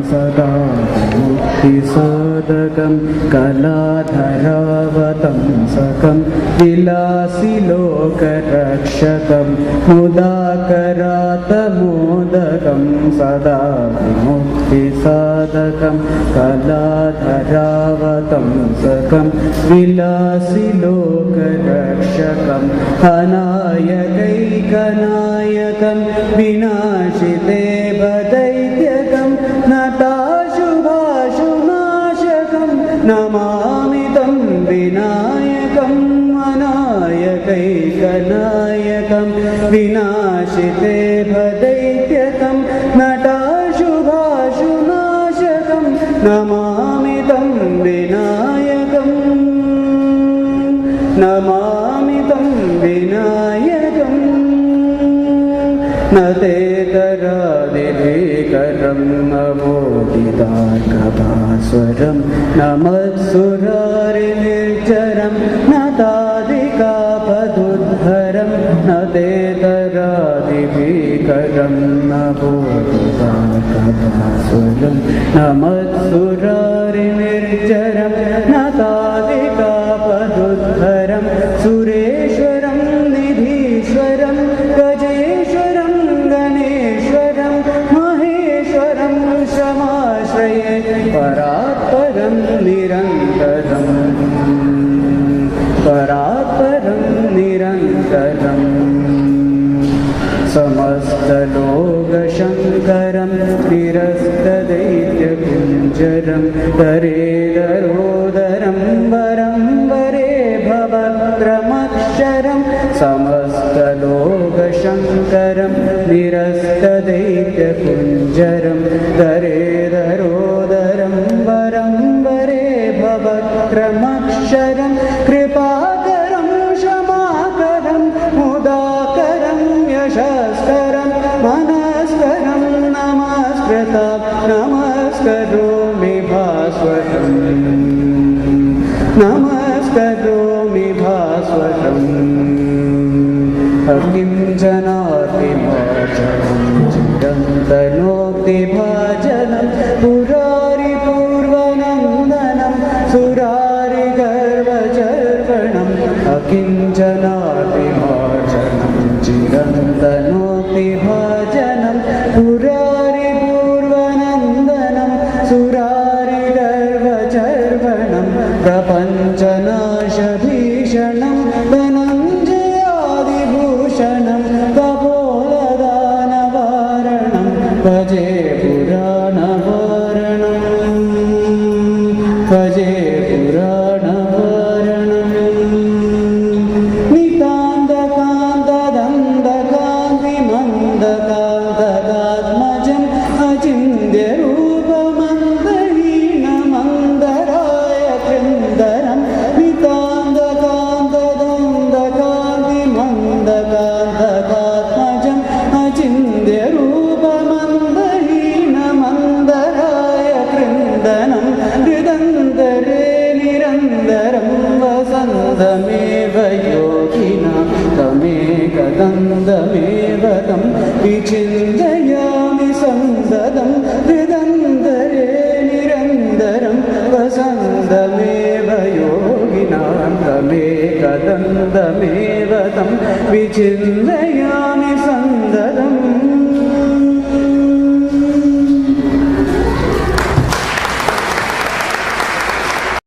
सदा मुक्तिसाधकं कलाधरावतं सकं विलासिलोकरक्षकं मुदाकरातमोदकं सदा विमुक्तिसाधकं कलाधरावतं सकं विलासिलोकरक्षकं अनायकैकनायकं विनाशिते दैत्यकं नताशुभाशुनाशकं नमामि तं विनायकम् अनायकैकनायकं विनाशिते दैत्यकं नटाशुभाशुनाशकं नमामि तं विनायकम् नमामि तं विनायकम् न ते तरादिभीकरं नवोदितार्कभास्वरं नमत्सुरारिनिर्जरं न तादिकापदुद्धरं न ते तरादिभीकरं नवोदितार्कभास्वरं नमत्सुरारिनिर्जरं न तादिकापदुद्धरं सुरेश्वरं निधीश्वरं गजेश्वरं गणेश्वरं महेश्वरं शमाश्रये परात्परं निरन्तरं परात्परं निरन्तरं समस्तलोकशङ्करं निरस्तदैत्यकुञ्जरं दरेदरोदरं वरं वरे भवक्रमक्षरं समस्तलोकशङ्करं निरस्तदैत्यकुञ्जरं दरेदरोदरं वरं वरे भवक्रमक्षरं कृपाकरं क्षमाकरं मुदाकरं यशस्करं मनस्करं नमस्कृतं नमस्करोमि भास्वरं नमस्करोमि भास्वरम् किञ्चनातिभाजनं चिरन्तनोक्तिभाजनं पुरारिपूर्वनन्दनं सुरारिगर्वचर्वणम् अकिञ्चनातिभाजनं चिरन्तनोक्तिभाजनं पुरारिपूर्वनन्दनं सुरारिगर्वचर्वणं प्रपञ्चनाशभीषणं धनञ्जयादिभूषणं कपोलदानवारणं भजे पुराणवारणं भजे पुराणवारणं नितान्तकान्तदन्तकान्तिमन्दकान्तदात्मजम् अचिन्त्यरूपमन्दहीनमन्दराय कृन्दरं नितान्तकान्तदन्तकान्तिमन्दकान्तदात्मजम् अचिन्त्यरूपमन्दहीनमन्दराय कृन्दनं हृदन्तरे निरन्तरं वसन्तमेव योगिनां तमेकदन्तमेव तं विचिन्तयामि सन्ततं हृदन्तरे निरन्तरं वसन्तमेव योगिनां तमेकदन्तमेव तं विचिन्तयामि